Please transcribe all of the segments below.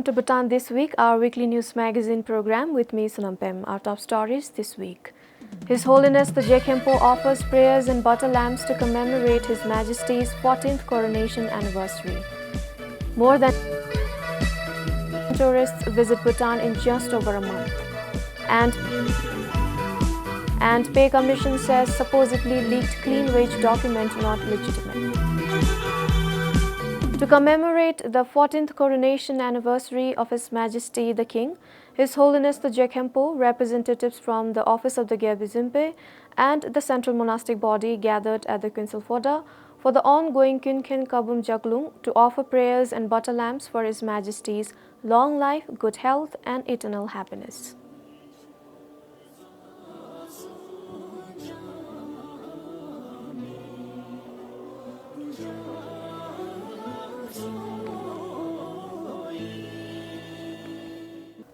to Bhutan This Week, our weekly news magazine program with me, Snowman. Our top stories this week. His Holiness the Jekhempo offers prayers and butter lamps to commemorate His Majesty's 14th coronation anniversary. More than tourists visit Bhutan in just over a month. And Pay Commission says supposedly leaked clean wage document not legitimate. To commemorate the 14th coronation anniversary of His Majesty the King, His Holiness the Jekhempo, representatives from the Office of the Gyabizimpe and the Central Monastic Body gathered at the Quinsel Phoda for the ongoing Kunken Kabum Jaglung to offer prayers and butter lamps for His Majesty's long life, good health and eternal happiness.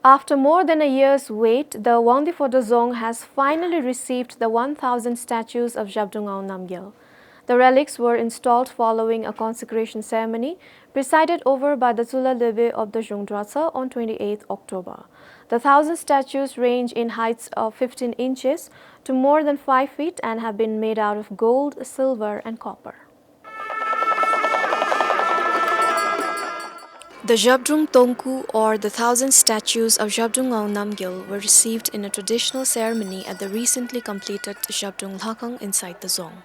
After more than a year's wait, the Wangdue Phodrang has finally received the 1,000 statues of Jabdungao Namgyal. The relics were installed following a consecration ceremony presided over by the Tula Lebe of the Zhongdrasa on 28 October. The 1,000 statues range in heights of 15 inches to more than 5 feet and have been made out of gold, silver and copper. The Jabdrung Tongku, or the 1,000 statues of Jabdungao Namgyal, were received in a traditional ceremony at the recently completed Jabdung Lakang inside the Zong.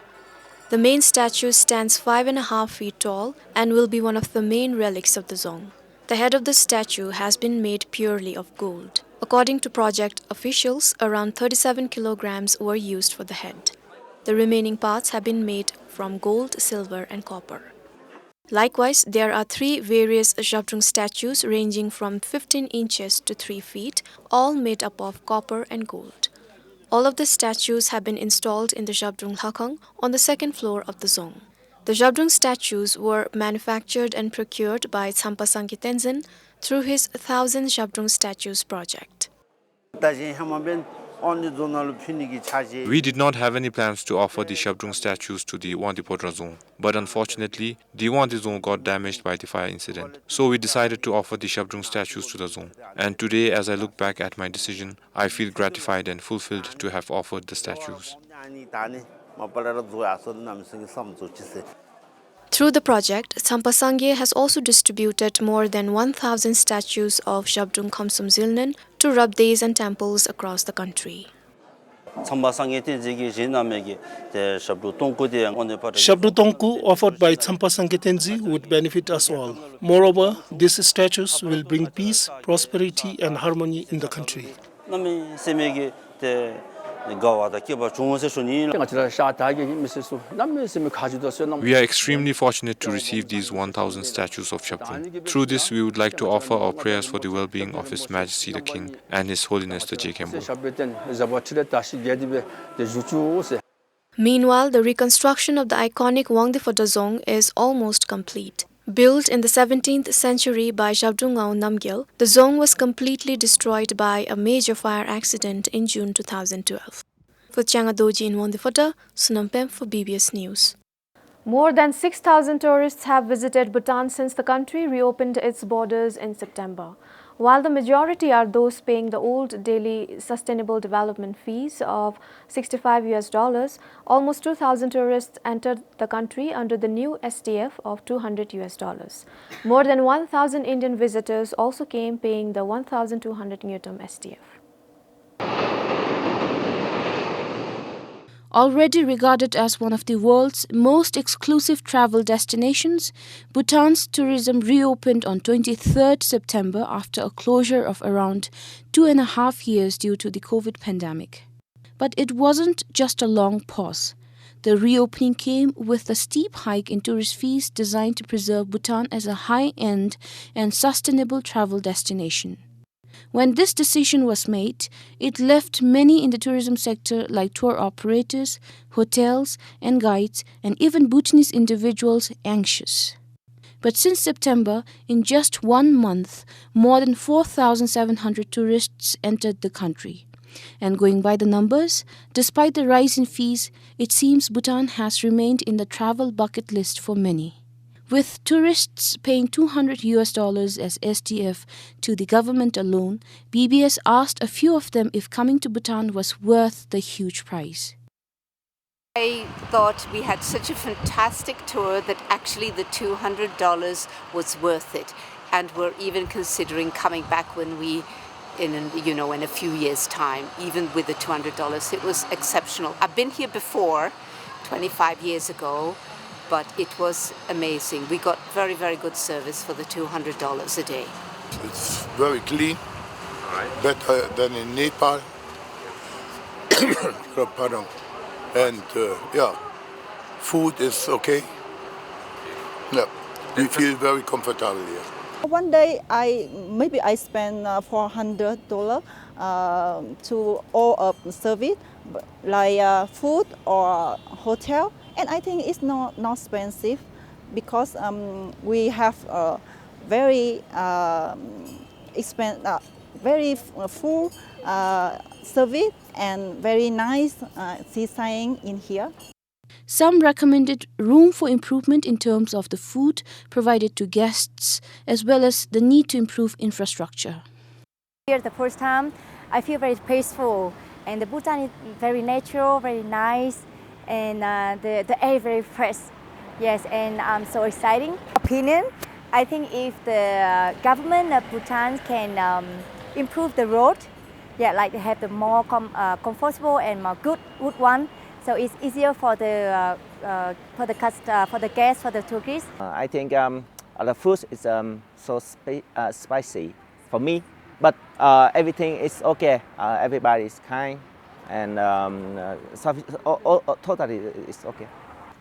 The main statue stands 5.5 feet tall and will be one of the main relics of the Zong. The head of the statue has been made purely of gold. According to project officials, around 37 kilograms were used for the head. The remaining parts have been made from gold, silver and copper. Likewise, there are 3 various Jabdrung statues ranging from 15 inches to 3 feet, all made up of copper and gold. All of the statues have been installed in the Jabdung Lakang on the 2nd floor of the Zong. The Jabdrung statues were manufactured and procured by Tsampa Sangye Tenzin through his 1,000 Jabdrung Statues project. We did not have any plans to offer the Jabdrung statues to the Wangdue Phodrang, but unfortunately, the Wangdue Zong got damaged by the fire incident. So we decided to offer the Jabdrung statues to the Zong. And today, as I look back at my decision, I feel gratified and fulfilled to have offered the statues. Through the project, Tsampa Sangye has also distributed more than 1,000 statues of Jabdrung Khamsum Zilnen to rabdes and temples across the country. Shabdu Tongku offered by Tsampa Sangye Tenzi would benefit us all. Moreover, these statues will bring peace, prosperity and harmony in the country. We are extremely fortunate to receive these 1,000 statues of Jabdrung. Through this, we would like to offer our prayers for the well-being of His Majesty the King and His Holiness the Jekhempo. Meanwhile, the reconstruction of the iconic Wangdue Phodrang is almost complete. Built in the 17th century by Jabdungao Namgyal, the Zong was completely destroyed by a major fire accident in June 2012. For Changadoji in Wangdue Phoda, Sunampem for BBS News. More than 6,000 tourists have visited Bhutan since the country reopened its borders in September. While the majority are those paying the old daily sustainable development fees of $65, almost 2,000 tourists entered the country under the new SDF of $200. More than 1,000 Indian visitors also came paying the 1,200 Newton SDF. Already regarded as one of the world's most exclusive travel destinations, Bhutan's tourism reopened on 23rd September after a closure of around 2.5 years due to the COVID pandemic. But it wasn't just a long pause. The reopening came with a steep hike in tourist fees designed to preserve Bhutan as a high-end and sustainable travel destination. When this decision was made, it left many in the tourism sector like tour operators, hotels and guides, and even Bhutanese individuals anxious. But since September, in just 1 month, more than 4,700 tourists entered the country. And going by the numbers, despite the rise in fees, it seems Bhutan has remained in the travel bucket list for many. With tourists paying $200 as SDF to the government alone, BBS asked a few of them if coming to Bhutan was worth the huge price. I thought we had such a fantastic tour that actually the $200 was worth it, and we're even considering coming back when we, in a few years' time, even with the $200. It was exceptional. I've been here before, 25 years ago, but it was amazing. We got very, very good service for the $200 a day. It's very clean, better than in Nepal. Pardon. And food is okay. Yeah, we feel very comfortable here. One day I spend $400 to all of the service, like food or hotel, and I think it's not expensive because we have a very very full service and very nice seeing in here. Some recommended room for improvement in terms of the food provided to guests, as well as the need to improve infrastructure. Here the first time, I feel very peaceful, and the Bhutan is very natural, very nice, and the air very fresh. Yes, and so exciting. Opinion, I think if the government of Bhutan can improve the road, like they have the more comfortable and more good one. So it's easier for the guests, for the tourists. I think the food is so spicy for me, but everything is okay. Everybody is kind, and totally it's okay.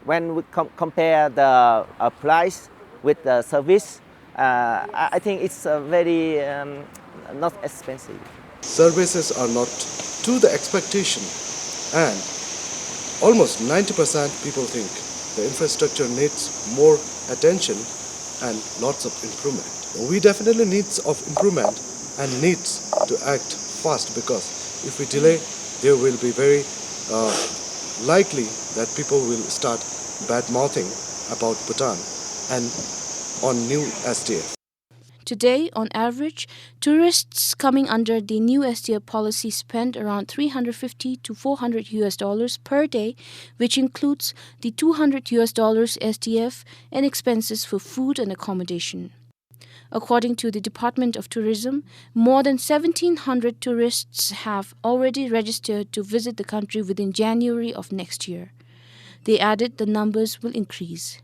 When we compare the price with the service, I think it's very not expensive. Services are not to the expectation, and almost 90% people think the infrastructure needs more attention and lots of improvement. We definitely needs of improvement and needs to act fast, because if we delay, there will be very likely that people will start bad-mouthing about Bhutan and on new SDF. Today, on average, tourists coming under the new SDF policy spend around $350 to $400 per day, which includes the $200 SDF and expenses for food and accommodation. According to the Department of Tourism, more than 1,700 tourists have already registered to visit the country within January of next year. They added the numbers will increase.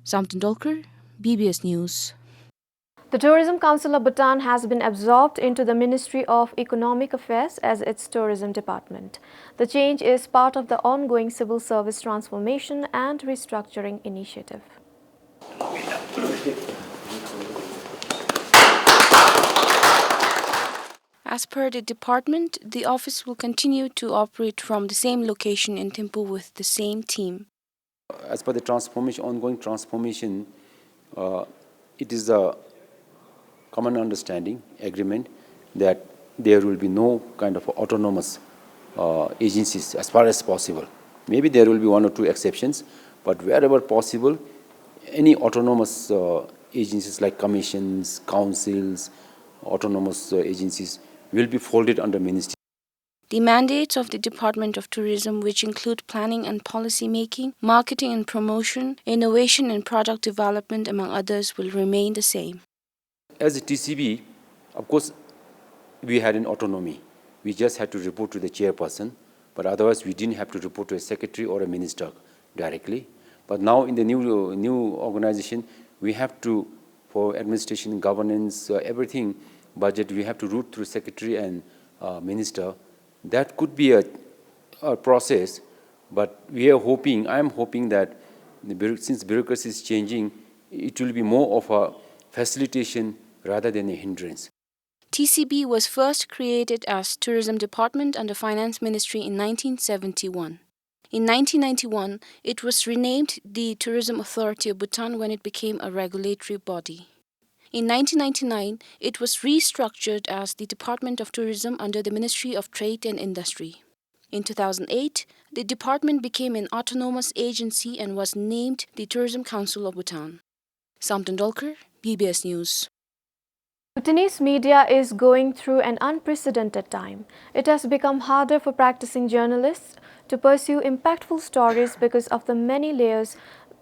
Samton Dolker, BBS News. The Tourism Council of Bhutan has been absorbed into the Ministry of Economic Affairs as its tourism department. The change is part of the ongoing civil service transformation and restructuring initiative. As per the department, the office will continue to operate from the same location in Thimphu with the same team. As per the ongoing transformation, it is a common understanding, agreement, that there will be no kind of autonomous agencies as far as possible. Maybe there will be one or two exceptions, but wherever possible, any autonomous agencies like commissions, councils, autonomous agencies will be folded under ministry. The mandates of the Department of Tourism, which include planning and policy making, marketing and promotion, innovation and product development, among others, will remain the same. As a TCB, of course, we had an autonomy. We just had to report to the chairperson, but otherwise we didn't have to report to a secretary or a minister directly. But now in the new organization, we have to, for administration, governance, everything, budget, we have to route through secretary and minister. That could be a process, but we are hoping, I am hoping that since bureaucracy is changing, it will be more of a facilitation rather than a hindrance. TCB was first created as Tourism Department under Finance Ministry in 1971. In 1991, it was renamed the Tourism Authority of Bhutan when it became a regulatory body. In 1999, it was restructured as the Department of Tourism under the Ministry of Trade and Industry. In 2008, the department became an autonomous agency and was named the Tourism Council of Bhutan. Samtan Dolkar, PBS News. Bhutanese media is going through an unprecedented time. It has become harder for practicing journalists to pursue impactful stories because of the many layers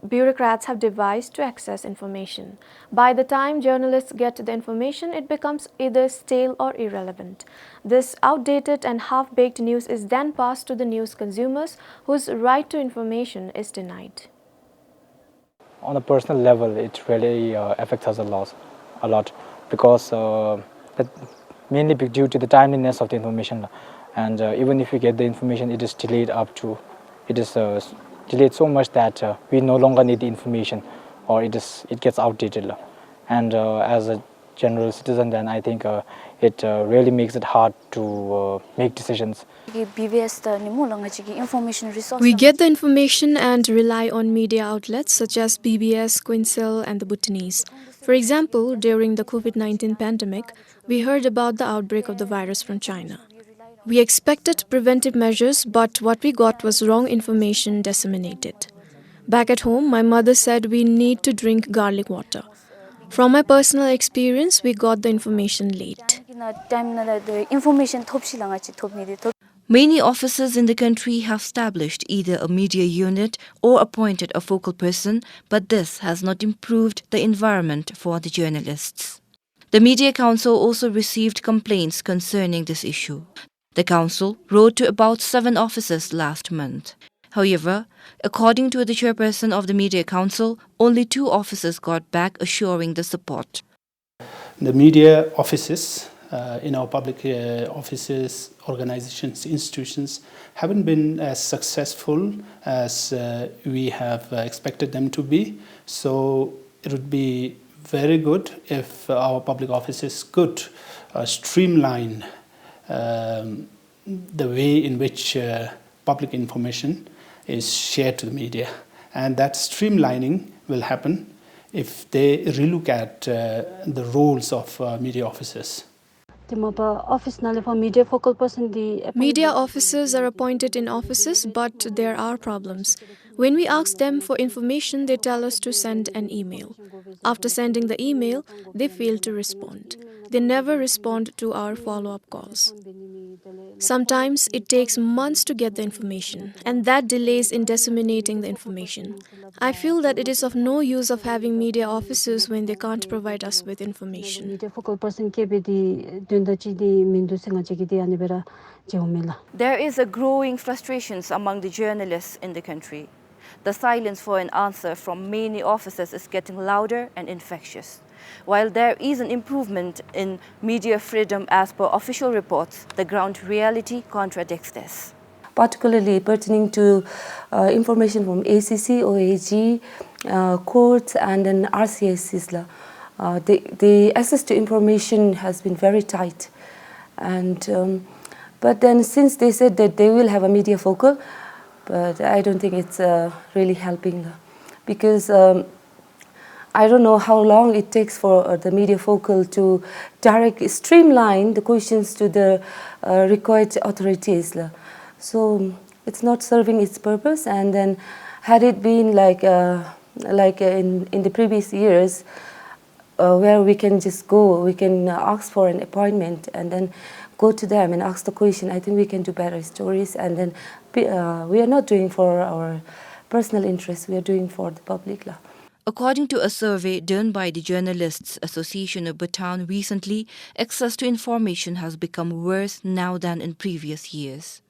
bureaucrats have devised to access information. By the time journalists get the information, it becomes either stale or irrelevant. This outdated and half-baked news is then passed to the news consumers whose right to information is denied. On a personal level, it really affects us a lot because mainly due to the timeliness of the information, and even if we get the information, it is delayed delayed so much that we no longer need the information, or it gets outdated. And as a general citizen, then I think it really makes it hard to make decisions. We get the information and rely on media outlets such as BBS, Quincel, and the Bhutanese. For example, during the COVID-19 pandemic, we heard about the outbreak of the virus from China. We expected preventive measures, but what we got was wrong information disseminated. Back at home, my mother said we need to drink garlic water. From my personal experience, we got the information late. Many officers in the country have established either a media unit or appointed a focal person, but this has not improved the environment for the journalists. The Media Council also received complaints concerning this issue. The council wrote to about 7 officers last month. However, according to the chairperson of the Media Council, only 2 officers got back assuring the support. The media offices in our public offices, organizations, institutions haven't been as successful as we have expected them to be. So it would be very good if our public offices could streamline the way in which public information is shared to the media. And that streamlining will happen if they relook at the roles of media officers. Media officers are appointed in offices, but there are problems. When we ask them for information, they tell us to send an email. After sending the email, they fail to respond. They never respond to our follow-up calls. Sometimes it takes months to get the information, and that delays in disseminating the information. I feel that it is of no use of having media officers when they can't provide us with information. There is a growing frustration among the journalists in the country. The silence for an answer from many officers is getting louder and infectious. While there is an improvement in media freedom as per official reports, the ground reality contradicts this. Particularly pertaining to information from ACC, OAG, courts, and then RCSs, the access to information has been very tight. And but then since they said that they will have a media focal, but I don't think it's really helping, because I don't know how long it takes for the media focal to streamline the questions to the required authorities. So it's not serving its purpose. And then had it been like in the previous years, where we can just go, we can ask for an appointment and then go to them and ask the question, I think we can do better stories. And then we are not doing for our personal interests, we are doing for the public. According to a survey done by the Journalists Association of Bhutan recently, access to information has become worse now than in previous years.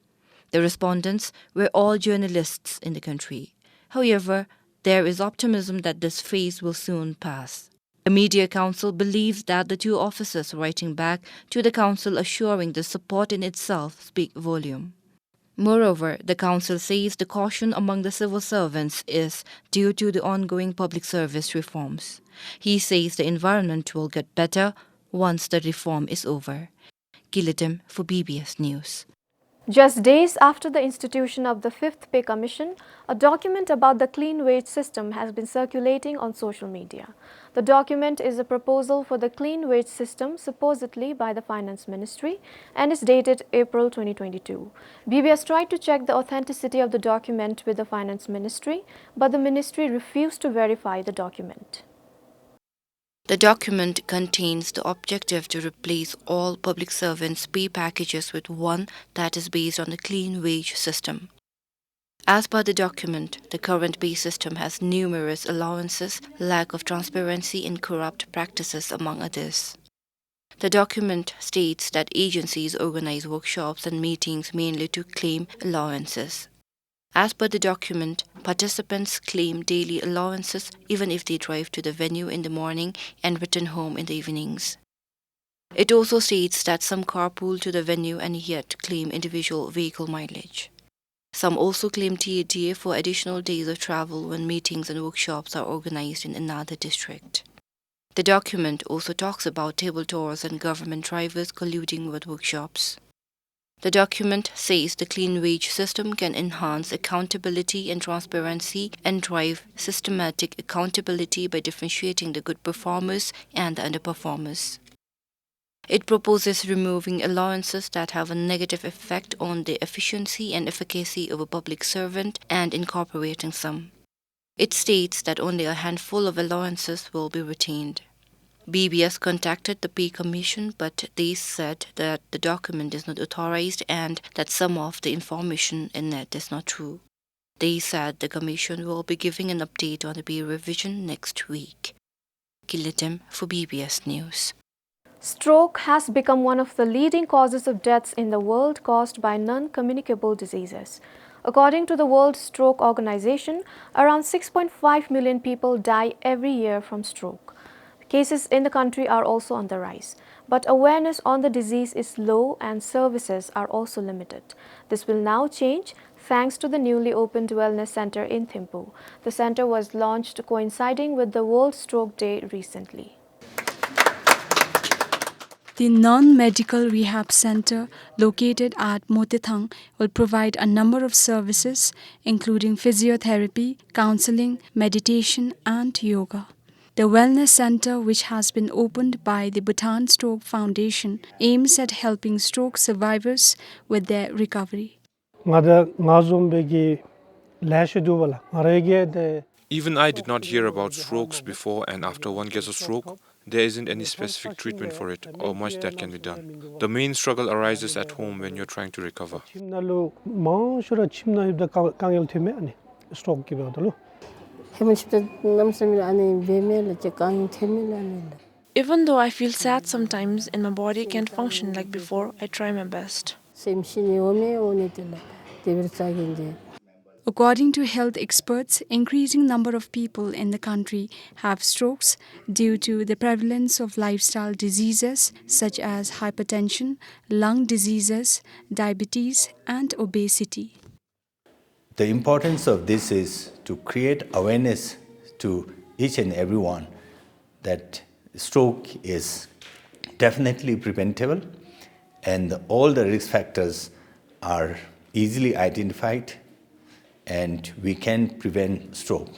The respondents were all journalists in the country. However, there is optimism that this phase will soon pass. The Media Council believes that the 2 officers writing back to the Council assuring the support in itself speak volume. Moreover, the Council says the caution among the civil servants is due to the ongoing public service reforms. He says the environment will get better once the reform is over. Gilitim for BBS News. Just days after the institution of the 5th Pay Commission, a document about the clean wage system has been circulating on social media. The document is a proposal for the clean wage system supposedly by the Finance Ministry and is dated April 2022. BBS tried to check the authenticity of the document with the Finance Ministry, but the ministry refused to verify the document. The document contains the objective to replace all public servants' pay packages with one that is based on the clean wage system. As per the document, the current pay system has numerous allowances, lack of transparency, and corrupt practices, among others. The document states that agencies organize workshops and meetings mainly to claim allowances. As per the document, participants claim daily allowances even if they drive to the venue in the morning and return home in the evenings. It also states that some carpool to the venue and yet claim individual vehicle mileage. Some also claim TADA for additional days of travel when meetings and workshops are organized in another district. The document also talks about table tours and government drivers colluding with workshops. The document says the clean wage system can enhance accountability and transparency and drive systematic accountability by differentiating the good performers and the underperformers. It proposes removing allowances that have a negative effect on the efficiency and efficacy of a public servant and incorporating some. It states that only a handful of allowances will be retained. BBS contacted the Pay Commission, but they said that the document is not authorized and that some of the information in it is not true. They said the Commission will be giving an update on the pay revision next week. Kilitim for BBS News. Stroke has become one of the leading causes of deaths in the world caused by non-communicable diseases. According to the World Stroke Organization, around 6.5 million people die every year from stroke. Cases in the country are also on the rise, but awareness on the disease is low and services are also limited. This will now change thanks to the newly opened Wellness Center in Thimphu. The center was launched coinciding with the World Stroke Day recently. The non-medical rehab center located at Motethang will provide a number of services including physiotherapy, counseling, meditation and yoga. The Wellness Center, which has been opened by the Bhutan Stroke Foundation, aims at helping stroke survivors with their recovery. Even I did not hear about strokes before, and after one gets a stroke, there isn't any specific treatment for it or much that can be done. The main struggle arises at home when you're trying to recover. Even though I feel sad sometimes and my body can't function like before, I try my best. According to health experts, increasing number of people in the country have strokes due to the prevalence of lifestyle diseases such as hypertension, lung diseases, diabetes, and obesity. The importance of this is to create awareness to each and everyone that stroke is definitely preventable and all the risk factors are easily identified and we can prevent stroke.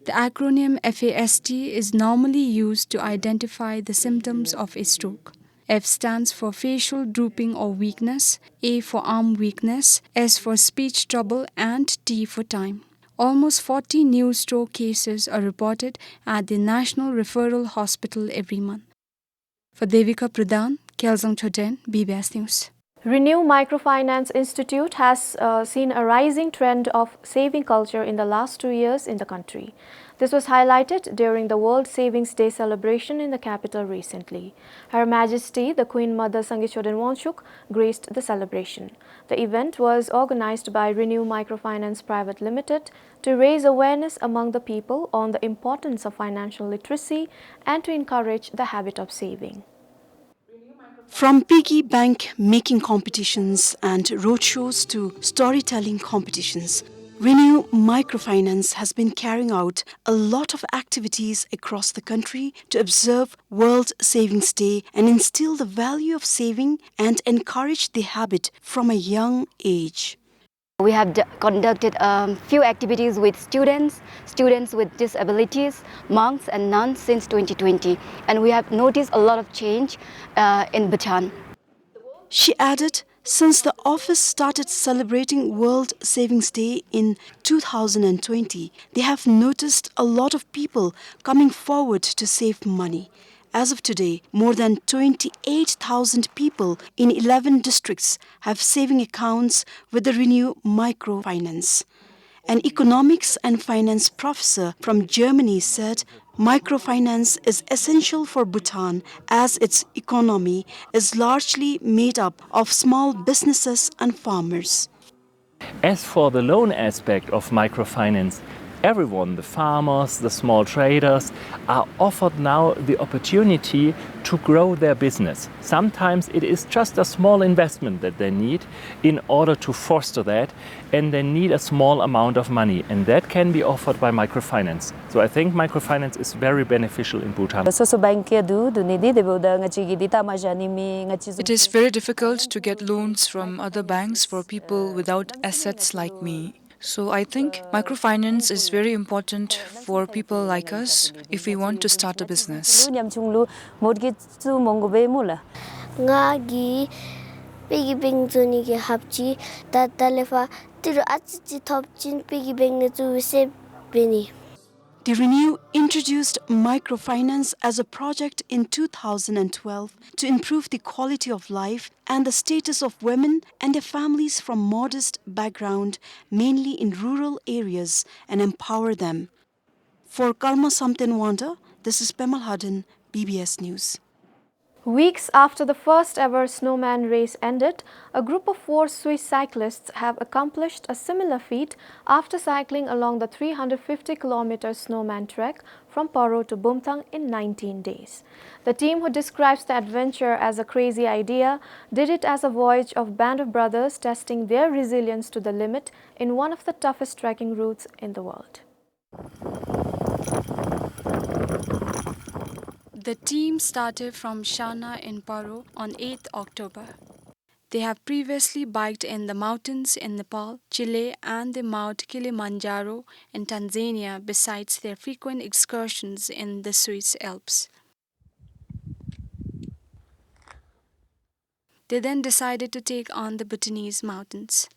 The acronym FAST is normally used to identify the symptoms of a stroke. F stands for facial drooping or weakness, A for arm weakness, S for speech trouble, and T for time. Almost 40 new stroke cases are reported at the National Referral Hospital every month. For Devika Pradhan, Kelzang Choden, BBS News. Renew Microfinance Institute has seen a rising trend of saving culture in the last 2 years in the country. This was highlighted during the World Savings Day celebration in the capital recently. Her Majesty, the Queen Mother Sangichoden Wangchuk, graced the celebration. The event was organized by Renew Microfinance Private Limited to raise awareness among the people on the importance of financial literacy and to encourage the habit of saving. From piggy bank making competitions and roadshows to storytelling competitions, Renew Microfinance has been carrying out a lot of activities across the country to observe World Savings Day and instill the value of saving and encourage the habit from a young age. We have conducted a few activities with students with disabilities, monks and nuns since 2020, and we have noticed a lot of change in Bhutan. She added Since the office started celebrating World Savings Day in 2020, they have noticed a lot of people coming forward to save money. As of today, more than 28,000 people in 11 districts have saving accounts with the Renew Microfinance. An economics and finance professor from Germany said microfinance is essential for Bhutan as its economy is largely made up of small businesses and farmers. As for the loan aspect of microfinance, everyone, the farmers, the small traders, are offered now the opportunity to grow their business. Sometimes it is just a small investment that they need in order to foster that, and they need a small amount of money, and that can be offered by microfinance. So I think microfinance is very beneficial in Bhutan. It is very difficult to get loans from other banks for people without assets like me. So I think microfinance is very important for people like us if we want to start a business. Piggy bank zoni ke hapchi that talefa tiru achi top chin piggy bank ne tu se beni. The Renew introduced microfinance as a project in 2012 to improve the quality of life and the status of women and their families from modest background, mainly in rural areas, and empower them. For Karma Samten Wanda, this is Pemal Hudden, BBS News. Weeks after the first ever Snowman race ended, a group of 4 Swiss cyclists have accomplished a similar feat after cycling along the 350-kilometer Snowman trek from Paro to Bumthang in 19 days. The team, who describes the adventure as a crazy idea, did it as a voyage of band of brothers testing their resilience to the limit in one of the toughest trekking routes in the world. The team started from Shana in Paro on 8th October. They have previously biked in the mountains in Nepal, Chile and the Mount Kilimanjaro in Tanzania, besides their frequent excursions in the Swiss Alps. They then decided to take on the Bhutanese mountains.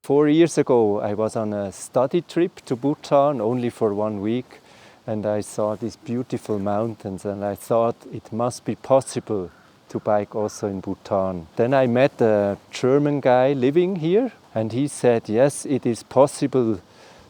4 years ago, I was on a study trip to Bhutan only for 1 week, and I saw these beautiful mountains, and I thought it must be possible to bike also in Bhutan. Then I met a German guy living here, and he said, yes, it is possible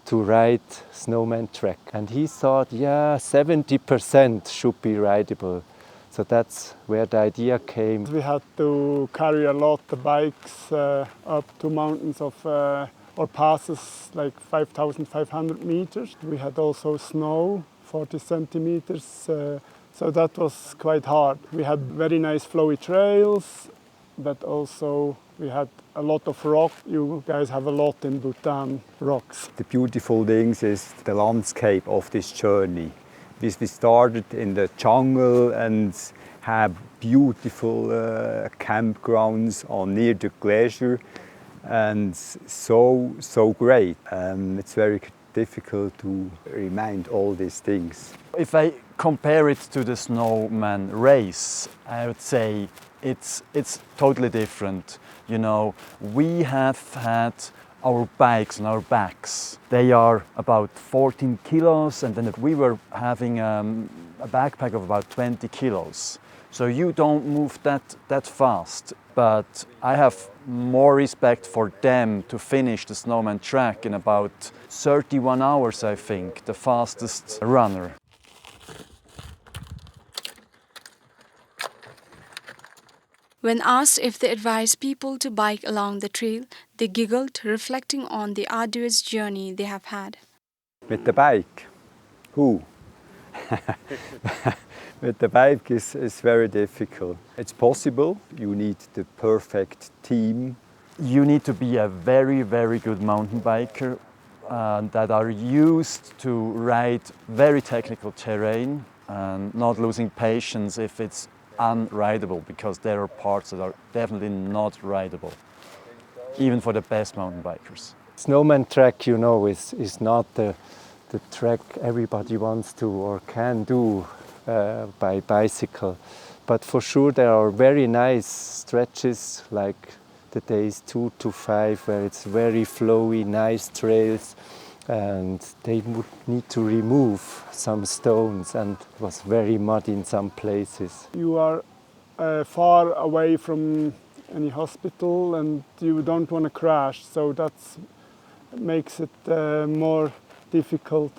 to ride Snowman Trek. And he thought, yeah, 70% should be rideable. So that's where the idea came. We had to carry a lot of bikes up to mountains of or passes like 5,500 meters. We had also snow, 40 centimeters, so that was quite hard. We had very nice flowy trails, but also we had a lot of rock. You guys have a lot in Bhutan, rocks. The beautiful things is the landscape of this journey. We started in the jungle and have beautiful campgrounds near the glacier, and so great. It's very difficult to remind all these things. If I compare it to the Snowman race, I would say it's totally different. You know, we have had our bikes on our backs. They are about 14 kilos, and then we were having a backpack of about 20 kilos. So you don't move that fast. But I have more respect for them to finish the Snowman track in about 31 hours, I think, the fastest runner. When asked if they advise people to bike along the trail, they giggled, reflecting on the arduous journey they have had. With the bike? Who? With the bike is very difficult. It's possible. You need the perfect team. You need to be a very, very good mountain biker that are used to ride very technical terrain and not losing patience if it's unrideable, because there are parts that are definitely not rideable, even for the best mountain bikers. Snowman Trek, you know, is not the trek everybody wants to or can do by bicycle. But for sure there are very nice stretches like the days 2 to 5 where it's very flowy, nice trails, and they would need to remove some stones, and it was very muddy in some places. You are far away from any hospital and you don't want to crash, so that makes it more difficult.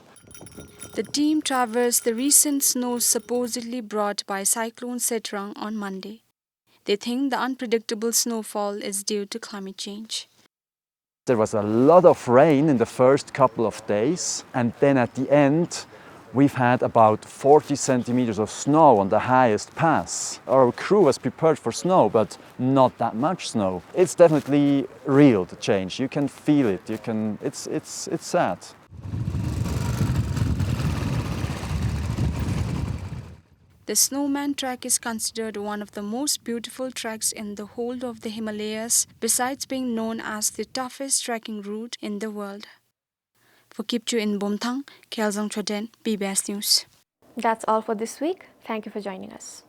The team traversed the recent snow supposedly brought by Cyclone Phodrang on Monday. They think the unpredictable snowfall is due to climate change. There was a lot of rain in the first couple of days, and then at the end we've had about 40 centimeters of snow on the highest pass. Our crew was prepared for snow, but not that much snow. It's definitely real, the change. You can feel it. It's sad. The Snowman trek is considered one of the most beautiful treks in the whole of the Himalayas, besides being known as the toughest trekking route in the world. For Kipchu in Bumthang, Kyealzang Choden, PBS News. That's all for this week. Thank you for joining us.